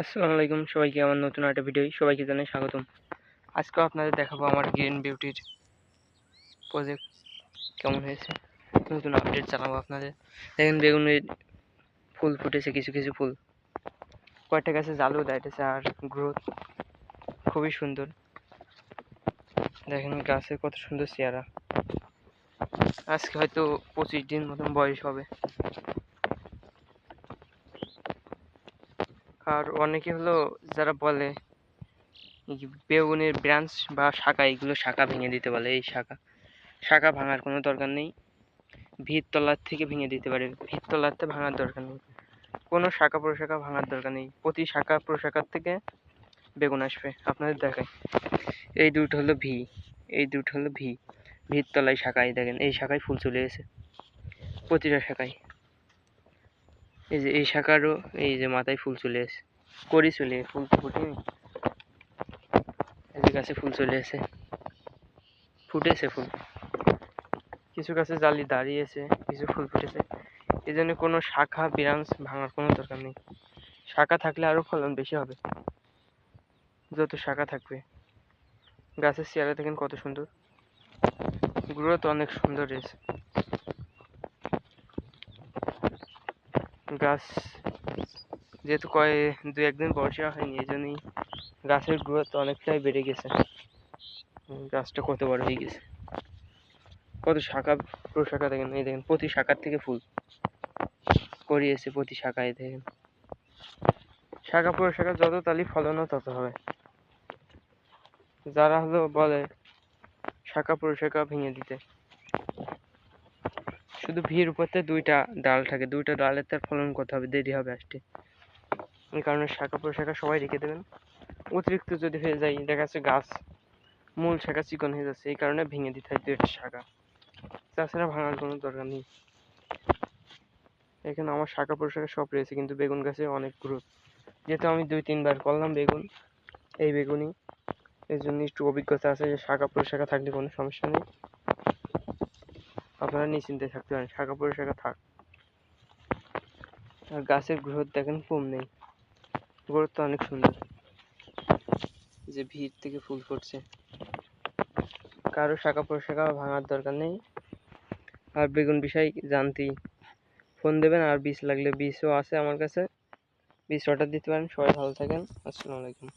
আসসালামু আলাইকুম সবাইকে আমার নতুন একটা ভিডিও সবাইকে জানাই স্বাগতম। আজকেও আপনাদের দেখাবো আমার গ্রিন বিউটির প্রজেক্ট কেমন হয়েছে, নতুন আপডেট জানাবো আপনাদের। দেখেন বেগুনের ফুল ফুটেছে, কিছু কিছু ফুল, কয়েকটা গাছে জালও দাঁড়িয়েছে আর গ্রোথ খুবই সুন্দর। দেখেন গাছের কত সুন্দর চেহারা। আজকে হয়তো 25 দিন মতন বয়স হবে। আর অনেকে হলো যারা বলে বেগুনের ব্রাঞ্চ বা শাখা, এগুলো শাখা ভেঙে দিতে বলে। এই শাখা ভাঙার কোনো দরকার নেই, ভিত তলার থেকে ভেঙে দিতে পারে, ভিত তলাতে ভাঙার দরকার নেই, কোনো শাখা প্রশাখা ভাঙার দরকার নেই। প্রতি শাখা প্রশাখার থেকে বেগুন আসবে। আপনাদের দেখায় এই দুটো হলো ভি, এই দুটো হলো ভি, ভিত তলায় শাখায় দেখেন এই শাখায় ফুল চলে এসেছে প্রতিটা শাখায়। এই যে এই শাখারও এই যে মাথায় ফুল চলে এসেছে, করি চলে ফুল তো ফুটেনি, এই যে গাছে ফুল চলে এসেছে, ফুটেছে ফুল। কিছু গাছে জালি দাঁড়িয়েছে, কিছু ফুল ফুটেছে। এই জন্য কোনো শাখা ব্রাঞ্চ ভাঙার কোনো দরকার নেই। শাখা থাকলে আরো ফলন বেশি হবে। যত শাখা থাকবে, গাছের চেহারা দেখেন কত সুন্দর, গ্রোথ অনেক সুন্দর রয়েছে। গাছ যেহেতু দু একদিন বর্ষা হয়নি, এই জন্যই গাছের গ্রোথ অনেকটাই বেড়ে গেছে। গাছটা কত বড় হয়ে গেছে, কত শাখা প্রশাখা দেখেন। এই দেখেন প্রতি শাখার থেকে ফুল করিয়েছে, প্রতি শাখায় দেখেন। শাখা প্রশাখা যত তালি ফলনও তত হবে। যারা হলো বলে শাখা প্রশাখা ভেঙে দিতে, শুধু ভিড় উপরতে দুইটা ডাল থাকে, দুইটা ডালের তার ফলন করতে হবে, দেরি হবে আসতে। এই কারণে শাখা প্রশাখা সবাই রেখে দেবেন। অতিরিক্ত যদি হয়ে যায়, দেখা যাচ্ছে গাছ মূল শাখা চিকন হয়ে যাচ্ছে, এই কারণে ভেঙে দিতে হয় দুইটা শাখা, তাছাড়া ভাঙার কোনো দরকার নেই। এখানে আমার শাখা প্রশাখা সব রয়েছে, কিন্তু বেগুন গাছে অনেক গ্রোথ। যেহেতু আমি 2-3 বার করলাম বেগুন, এই বেগুনই, এই জন্য একটু অভিজ্ঞতা আছে যে শাখা প্রশাখা থাকলে কোনো সমস্যা নেই, আপনারা নিশ্চিন্তে থাকতে পারেন, শাখা প্রশাখা থাক। আর গাছের গ্রোথ দেখেন কম নেই, গ্রোথ তো অনেক সুন্দর। যে ভিড় থেকে ফুল ফুটছে, কারো শাখা প্রশাখা ভাঙার দরকার নেই। আর বেগুন বিষয় জানতেই ফোন দেবেন, আর বীজ লাগলে বীজও আছে আমার কাছে, বীজ অর্ডার দিতে পারেন। সবাই ভালো থাকেন, আসসালামু আলাইকুম।